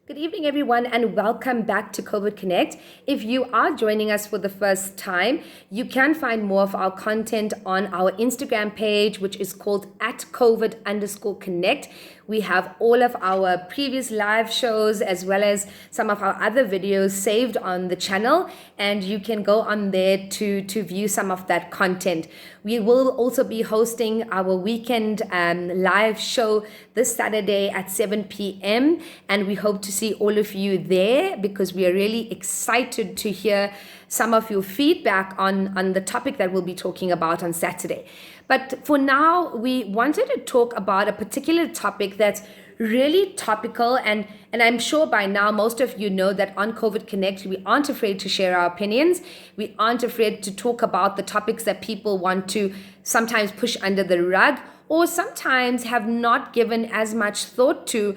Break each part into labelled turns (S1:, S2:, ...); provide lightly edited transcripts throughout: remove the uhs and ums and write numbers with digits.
S1: Good evening, everyone, and welcome back to COVID Connect. If you are joining us for the first time, you can find more of our content on our Instagram page, which is called @COVID_Connect. We have all of our previous live shows as well as some of our other videos saved on the channel, and you can go on there to view some of that content. We will also be hosting our weekend live show this Saturday at 7 p.m. and we hope to see all of you there because we are really excited to hear some of your feedback on the topic that we'll be talking about on Saturday. But for now, we wanted to talk about a particular topic that's really topical, and I'm sure by now most of you know that on COVID Connect we aren't afraid to share our opinions. We aren't afraid to talk about the topics that people want to sometimes push under the rug or sometimes have not given as much thought to,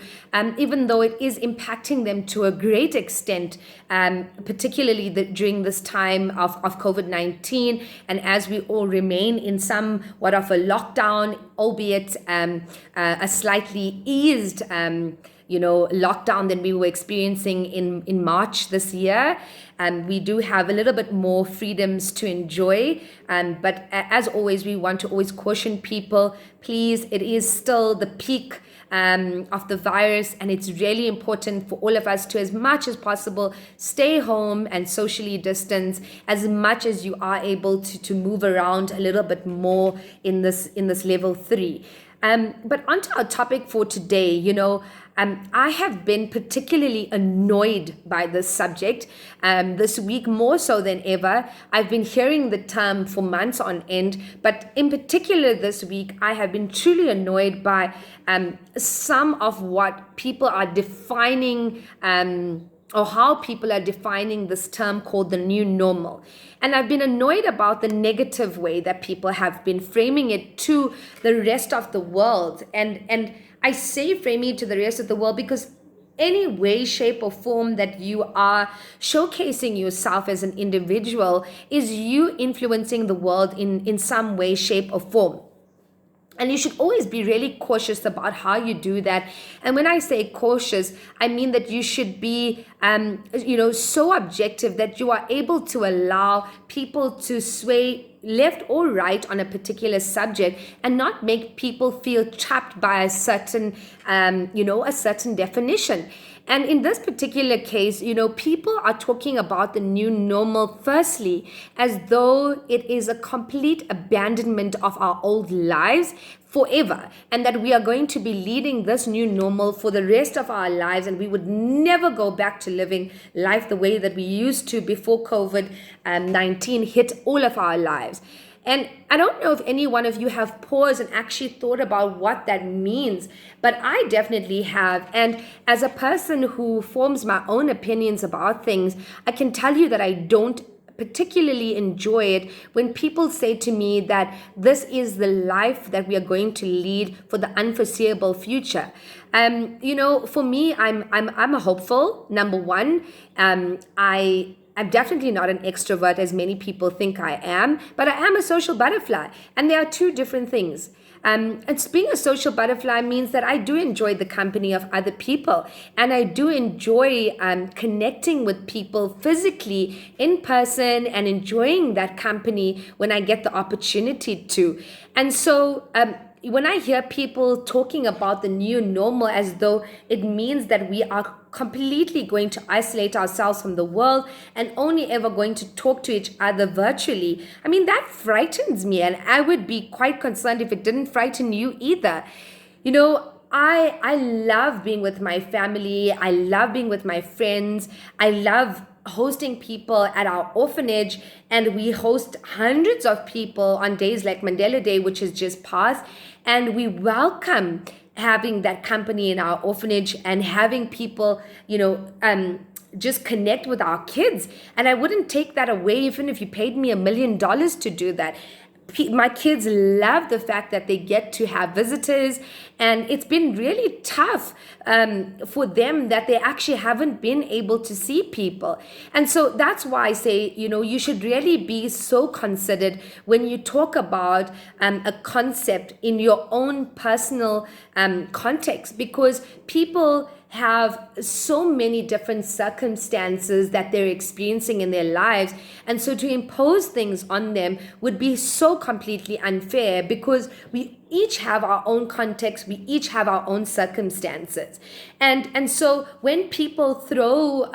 S1: even though it is impacting them to a great extent, particularly during this time of COVID-19, and as we all remain in somewhat of a lockdown, albeit a slightly eased lockdown than we were experiencing in March this year. We do have a little bit more freedoms to enjoy. But as always, we want to always caution people, please, it is still the peak of the virus, and it's really important for all of us to, as much as possible, stay home and socially distance as much as you are able to move around a little bit more in this level 3. But onto our topic for today, I have been particularly annoyed by this subject this week, more so than ever. I've been hearing the term for months on end, but in particular this week, I have been truly annoyed by some of what people are defining or how people are defining this term called the new normal. And I've been annoyed about the negative way that people have been framing it to the rest of the world. And I say framing it to the rest of the world because any way, shape, or form that you are showcasing yourself as an individual is you influencing the world in some way, shape, or form. And you should always be really cautious about how you do that. And when I say cautious, I mean that you should be, so objective that you are able to allow people to sway left or right on a particular subject and not make people feel trapped by a certain definition. And in this particular case, people are talking about the new normal firstly as though it is a complete abandonment of our old lives forever, and that we are going to be leading this new normal for the rest of our lives, and we would never go back to living life the way that we used to before COVID-19 hit all of our lives. And I don't know if any one of you have paused and actually thought about what that means, but I definitely have. And as a person who forms my own opinions about things, I can tell you that I don't particularly enjoy it when people say to me that this is the life that we are going to lead for the unforeseeable future. For me, I'm a hopeful, number one. I'm definitely not an extrovert as many people think I am, but I am a social butterfly, and there are two different things. And being a social butterfly means that I do enjoy the company of other people, and I do enjoy connecting with people physically in person and enjoying that company when I get the opportunity to. And so when I hear people talking about the new normal as though it means that we are completely going to isolate ourselves from the world and only ever going to talk to each other virtually, I mean, that frightens me, and I would be quite concerned if it didn't frighten you either. I love being with my family. I love being with my friends. I love hosting people at our orphanage, and we host hundreds of people on days like Mandela Day, which has just passed, and we welcome having that company in our orphanage and having people, just connect with our kids. And I wouldn't take that away even if you paid me $1 million to do that. My kids love the fact that they get to have visitors, and it's been really tough for them that they actually haven't been able to see people. And so that's why I say, you should really be so considered when you talk about a concept in your own personal context, because people have so many different circumstances that they're experiencing in their lives. And so to impose things on them would be so completely unfair, because we each have our own context, we each have our own circumstances. And so when people throw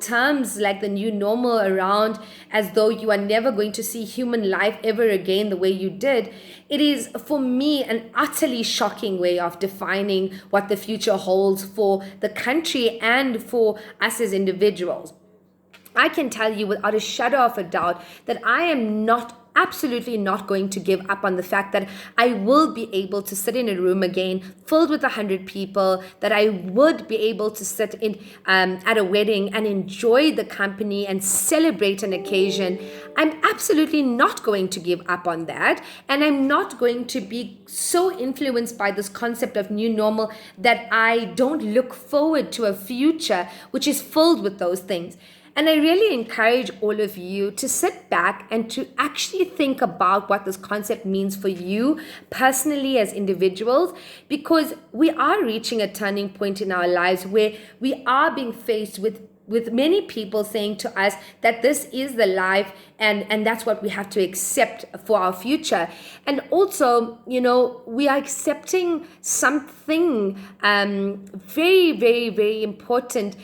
S1: terms like the new normal around as though you are never going to see human life ever again the way you did, it is for me an utterly shocking way of defining what the future holds for the country and for us as individuals. I can tell you without a shadow of a doubt that I am absolutely not going to give up on the fact that I will be able to sit in a room again filled with 100 people, that I would be able to sit in at a wedding and enjoy the company and celebrate an occasion. I'm absolutely not going to give up on that, and I'm not going to be so influenced by this concept of new normal that I don't look forward to a future which is filled with those things. And I really encourage all of you to sit back and to actually think about what this concept means for you personally as individuals, because we are reaching a turning point in our lives where we are being faced with many people saying to us that this is the life and that's what we have to accept for our future. And also, we are accepting something very, very, very important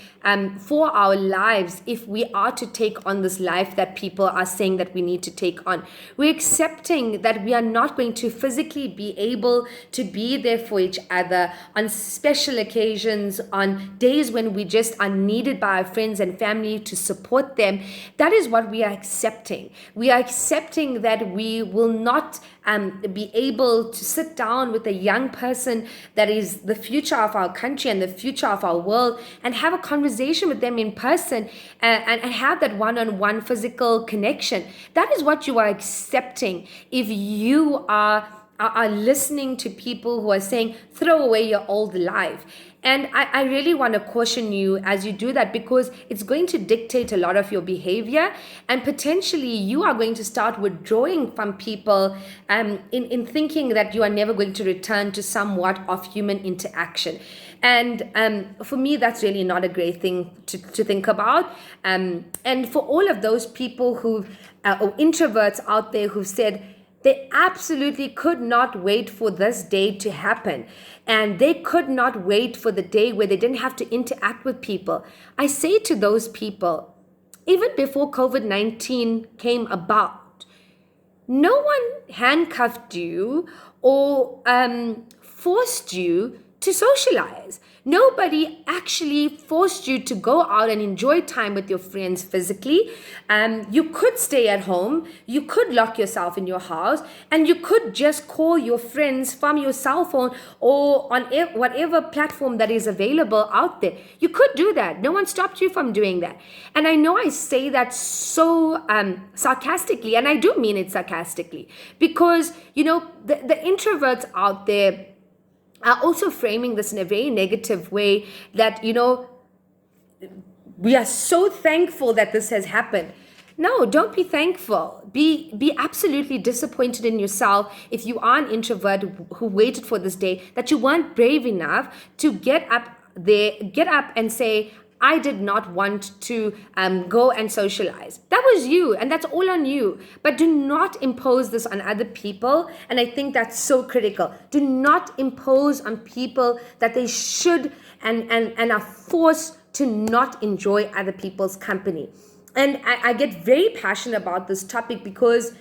S1: for our lives if we are to take on this life that people are saying that we need to take on. We're accepting that we are not going to physically be able to be there for each other on special occasions, on days when we just are needed by our friends and family to support them. That is what we are accepting. We are accepting that we will not be able to sit down with a young person that is the future of our country and the future of our world and have a conversation with them in person and have that one-on-one physical connection. That is what you are accepting if you are listening to people who are saying, throw away your old life. And I really want to caution you as you do that, because it's going to dictate a lot of your behavior, and potentially you are going to start withdrawing from people in thinking that you are never going to return to somewhat of human interaction. And for me, that's really not a great thing to think about. And for all of those people or introverts out there who've said, they absolutely could not wait for this day to happen. And they could not wait for the day where they didn't have to interact with people. I say to those people, even before COVID-19 came about, no one handcuffed you or forced you to socialize. Nobody actually forced you to go out and enjoy time with your friends physically. You could stay at home, you could lock yourself in your house, and you could just call your friends from your cell phone or on whatever platform that is available out there. You could do that. No one stopped you from doing that. And I know I say that so sarcastically, and I do mean it sarcastically, because, the introverts out there are also framing this in a very negative way that, we are so thankful that this has happened. No, don't be thankful. Be absolutely disappointed in yourself if you are an introvert who waited for this day, that you weren't brave enough to get up and say, I did not want to go and socialize. That was you, and that's all on you. But do not impose this on other people, and I think that's so critical. Do not impose on people that they should and are forced to not enjoy other people's company. And I get very passionate about this topic because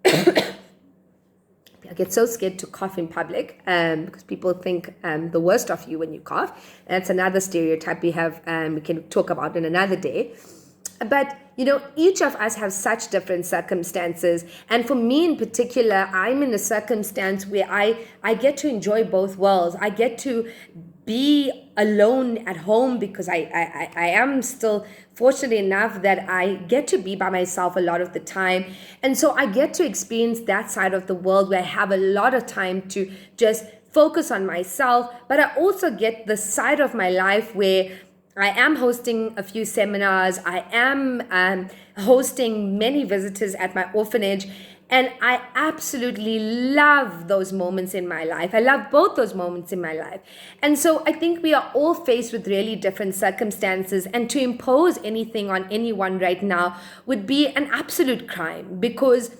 S1: I get so scared to cough in public because people think the worst of you when you cough. That's another stereotype we can talk about in another day. But, each of us have such different circumstances. And for me in particular, I'm in a circumstance where I get to enjoy both worlds. I get to be alone at home because I am still fortunate enough that I get to be by myself a lot of the time. And so I get to experience that side of the world where I have a lot of time to just focus on myself. But I also get the side of my life where I am hosting a few seminars. I am hosting many visitors at my orphanage. And I absolutely love those moments in my life. I love both those moments in my life. And so I think we are all faced with really different circumstances. And to impose anything on anyone right now would be an absolute crime, because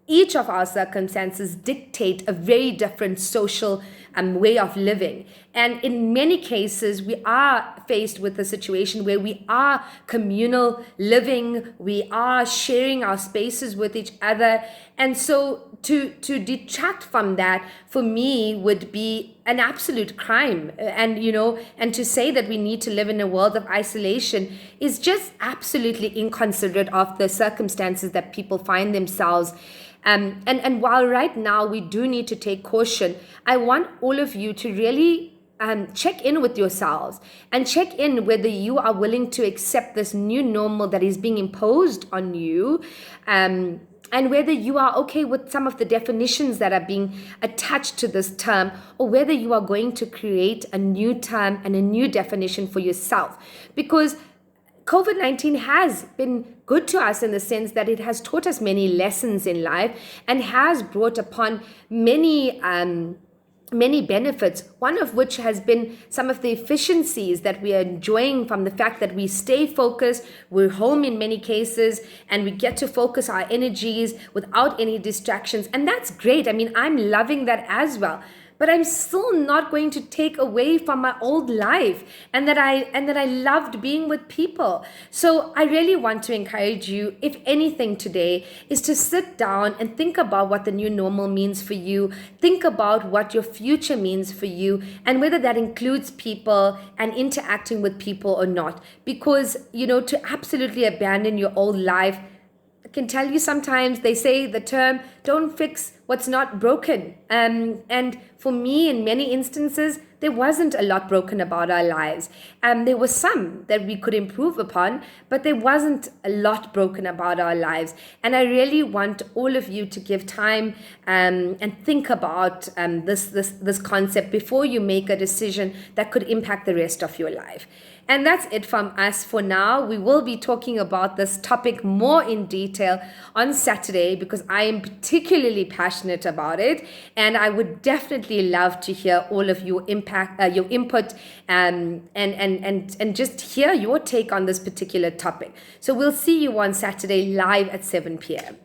S1: each of our circumstances dictate a very different social way of living. And in many cases, we are faced with a situation where we are communal living, we are sharing our spaces with each other. And so to detract from that, for me, would be an absolute crime. And to say that we need to live in a world of isolation is just absolutely inconsiderate of the circumstances that people find themselves. And while right now we do need to take caution, I want all of you to really check in with yourselves and check in whether you are willing to accept this new normal that is being imposed on you. And whether you are okay with some of the definitions that are being attached to this term, or whether you are going to create a new term and a new definition for yourself. Because COVID-19 has been good to us in the sense that it has taught us many lessons in life and has brought upon many benefits, one of which has been some of the efficiencies that we are enjoying from the fact that we stay focused, we're home in many cases, and we get to focus our energies without any distractions. And that's great. I mean, I'm loving that as well. But I'm still not going to take away from my old life and that I loved being with people. So I really want to encourage you, if anything today, is to sit down and think about what the new normal means for you. Think about what your future means for you, and whether that includes people and interacting with people or not. Because, to absolutely abandon your old life, I can tell you, sometimes they say the term, don't fix what's not broken. And for me, in many instances, there wasn't a lot broken about our lives. There was some that we could improve upon, but there wasn't a lot broken about our lives. And I really want all of you to give time and think about this concept before you make a decision that could impact the rest of your life. And that's it from us for now. We will be talking about this topic more in detail on Saturday, because I am particularly passionate about it, and I would definitely love to hear all of your input, and just hear your take on this particular topic. So we'll see you on Saturday live at 7 p.m.